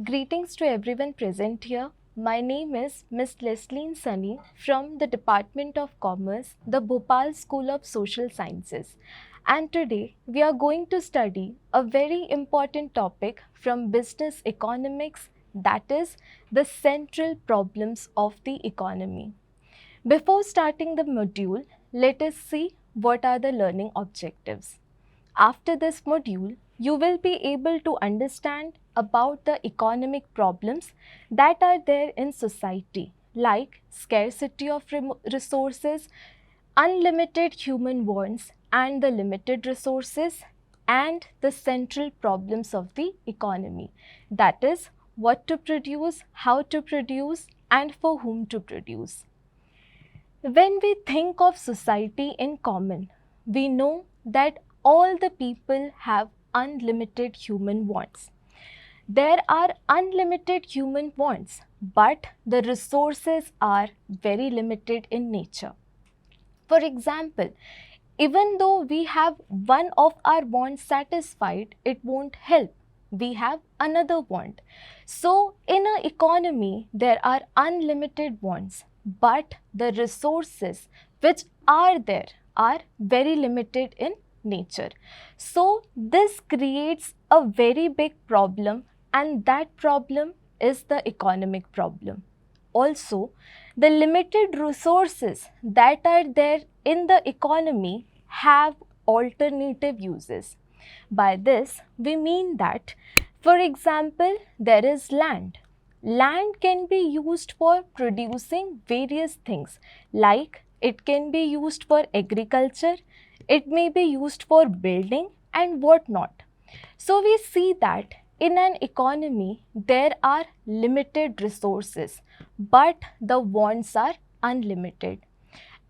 Greetings to everyone present here. My name is Miss Leslie Sunny from the Department of Commerce, the Bhopal School of Social Sciences. And today we are going to study a very important topic from business economics, that is the central problems of the economy. Before starting the module, let us see what are the learning objectives. After this module, you will be able to understand about the economic problems that are there in society, like scarcity of resources, unlimited human wants and the limited resources, and the central problems of the economy, that is what to produce, how to produce and for whom to produce. When we think of society in common, we know that all the people have unlimited human wants. There are unlimited human wants, but the resources are very limited in nature. For example, even though we have one of our wants satisfied, it won't help. We have another want. So, in an economy, there are unlimited wants, but the resources which are there are very limited in nature. So, this creates a very big problem, and that problem is the economic problem. Also, the limited resources that are there in the economy have alternative uses. By this, we mean that, for example, there is land. Land can be used for producing various things, like it can be used for agriculture, it may be used for building and whatnot. So we see that in an economy, there are limited resources, but the wants are unlimited.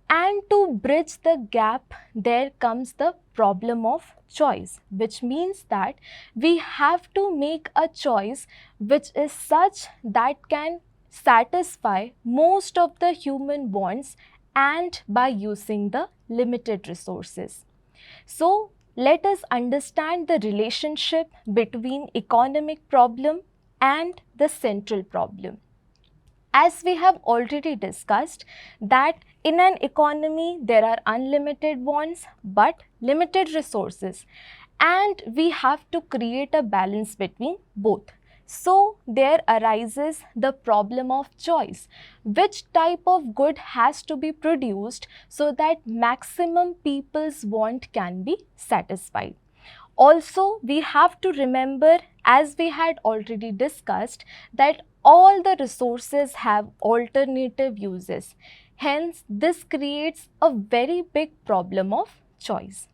And to bridge the gap, there comes the problem of choice, which means that we have to make a choice which is such that can satisfy most of the human wants and by using the limited resources. So, let us understand the relationship between economic problem and the central problem. As we have already discussed that in an economy there are unlimited wants but limited resources, and we have to create a balance between both. So there arises the problem of choice. Which type of good has to be produced so that maximum people's want can be satisfied? Also, we have to remember, as we had already discussed, that all the resources have alternative uses. Hence, this creates a very big problem of choice.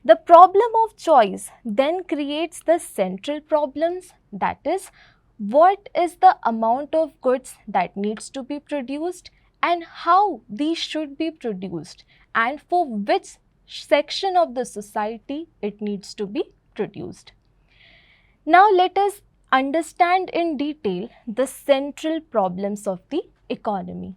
The problem of choice then creates the central problems, that is, what is the amount of goods that needs to be produced and how these should be produced and for which section of the society it needs to be produced. Now let us understand in detail the central problems of the economy.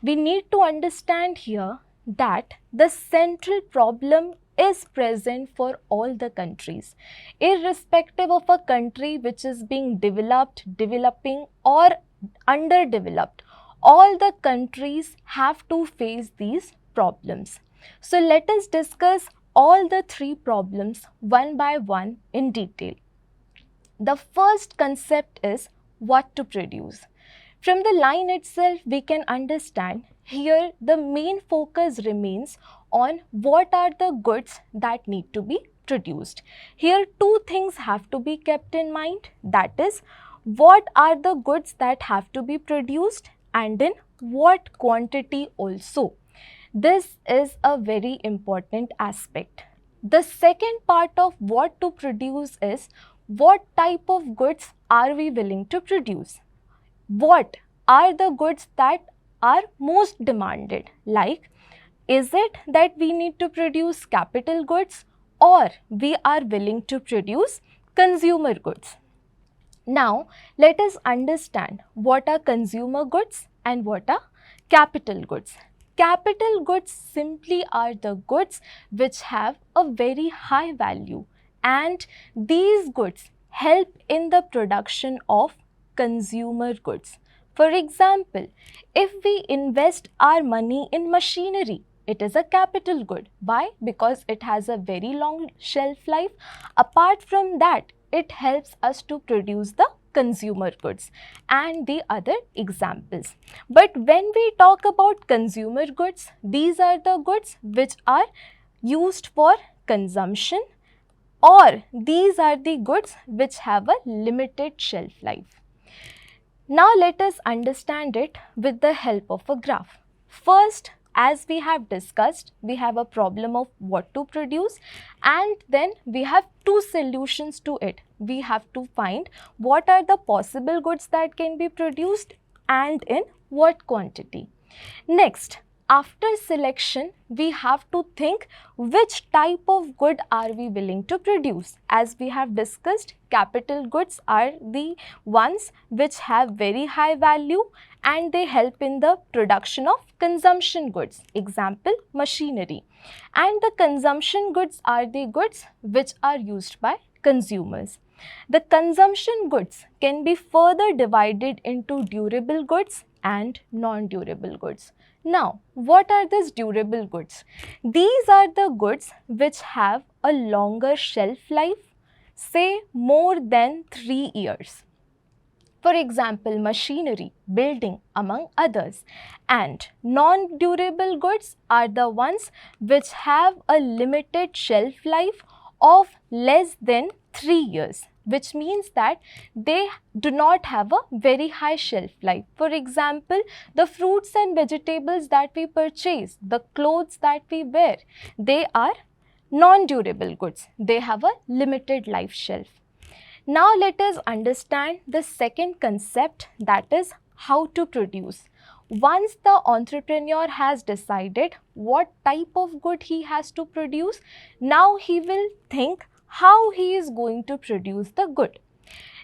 We need to understand here that the central problem is present for all the countries, irrespective of a country which is being developed, developing or underdeveloped. All the countries have to face these problems. So let us discuss all the three problems one by one in detail. The first concept is what to produce. From the line itself, we can understand here the main focus remains on what are the goods that need to be produced. Here two things have to be kept in mind, that is, what are the goods that have to be produced and in what quantity also. This is a very important aspect. The second part of what to produce is what type of goods are we willing to produce. What are the goods that are most demanded? Like, is it that we need to produce capital goods or we are willing to produce consumer goods? Now, let us understand what are consumer goods and what are capital goods. Capital goods simply are the goods which have a very high value, and these goods help in the production of consumer goods. For example, if we invest our money in machinery, it is a capital good. Why? Because it has a very long shelf life. Apart from that, it helps us to produce the consumer goods and the other examples. But when we talk about consumer goods, these are the goods which are used for consumption, or these are the goods which have a limited shelf life. Now let us understand it with the help of a graph. First, as we have discussed, we have a problem of what to produce, and then we have two solutions to it. We have to find what are the possible goods that can be produced and in what quantity. Next, after selection, we have to think which type of good are we willing to produce. As we have discussed, capital goods are the ones which have very high value and they help in the production of consumption goods. Example, machinery. And the consumption goods are the goods which are used by consumers. The consumption goods can be further divided into durable goods and non-durable goods. Now, what are these durable goods? These are the goods which have a longer shelf life, say more than 3 years. For example, machinery, building, among others. And non-durable goods are the ones which have a limited shelf life of less than 3 years, which means that they do not have a very high shelf life. For example, the fruits and vegetables that we purchase, the clothes that we wear, they are non-durable goods. They have a limited life shelf. Now let us understand the second concept, that is how to produce. Once the entrepreneur has decided what type of good he has to produce, now he will think how he is going to produce the good.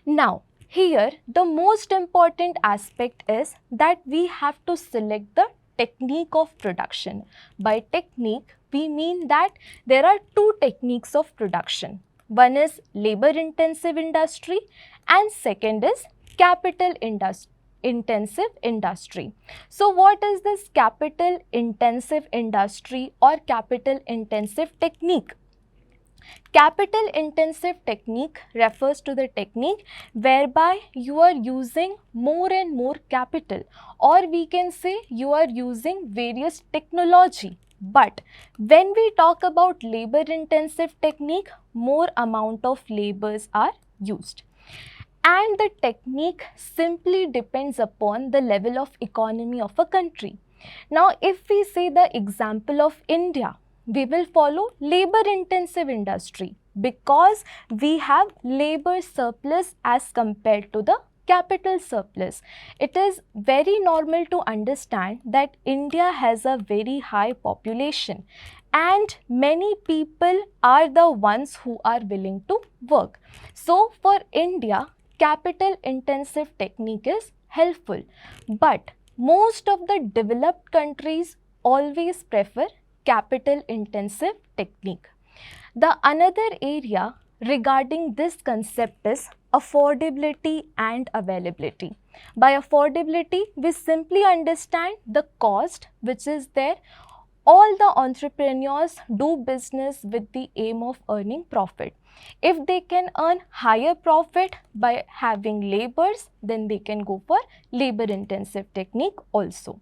Now, here the most important aspect is that we have to select the technique of production. By technique, we mean that there are two techniques of production. One is labor intensive industry and second is capital intensive industry. So what is this capital intensive industry or capital intensive technique? Capital intensive technique refers to the technique whereby you are using more and more capital, or we can say you are using various technology. But when we talk about labor intensive technique, more amount of labors are used. And the technique simply depends upon the level of economy of a country. Now, if we say the example of India, we will follow labor intensive industry because we have labor surplus as compared to the capital surplus. It is very normal to understand that India has a very high population and many people are the ones who are willing to work. So for India, capital intensive technique is helpful, but most of the developed countries always prefer capital intensive technique. The another area regarding this concept is affordability and availability. By affordability, we simply understand the cost which is there. All the entrepreneurs do business with the aim of earning profit. If they can earn higher profit by having labors, then they can go for labor intensive technique also.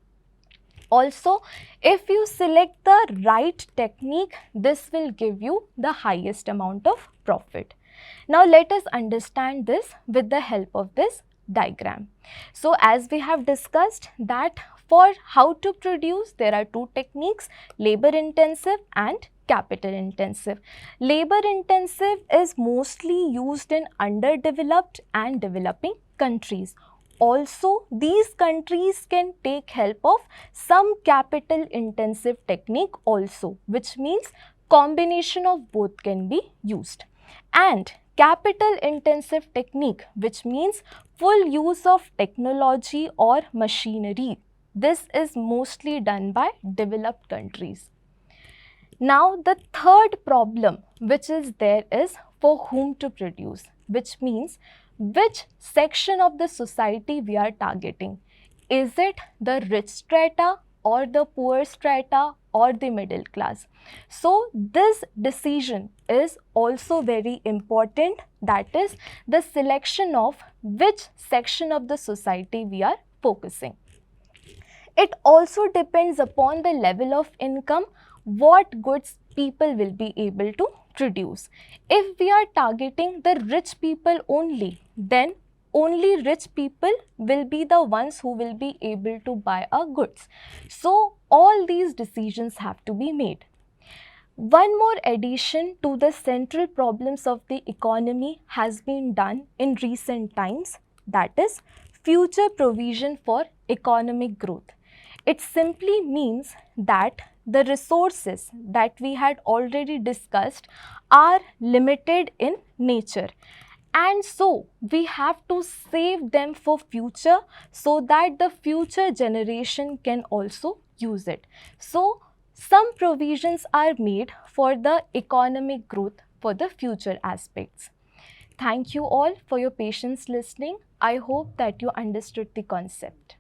Also, if you select the right technique, this will give you the highest amount of profit. Now, let us understand this with the help of this diagram. So, as we have discussed that for how to produce, there are two techniques, labor intensive and capital intensive. Labor intensive is mostly used in underdeveloped and developing countries. Also, these countries can take help of some capital intensive technique also, which means combination of both can be used. And capital intensive technique, which means full use of technology or machinery. This is mostly done by developed countries. Now, the third problem which is there is for whom to produce, which means which section of the society we are targeting. Is it the rich strata or the poor strata or the middle class? So this decision is also very important, that is the selection of which section of the society we are focusing. It also depends upon the level of income, what goods people will be able to produce. If we are targeting the rich people only, then only rich people will be the ones who will be able to buy our goods. So all these decisions have to be made. One more addition to the central problems of the economy has been done in recent times, that is future provision for economic growth. It simply means that the resources that we had already discussed are limited in nature, and so we have to save them for future so that the future generation can also use it. So some provisions are made for the economic growth for the future aspects. Thank you all for your patience listening. I hope that you understood the concept.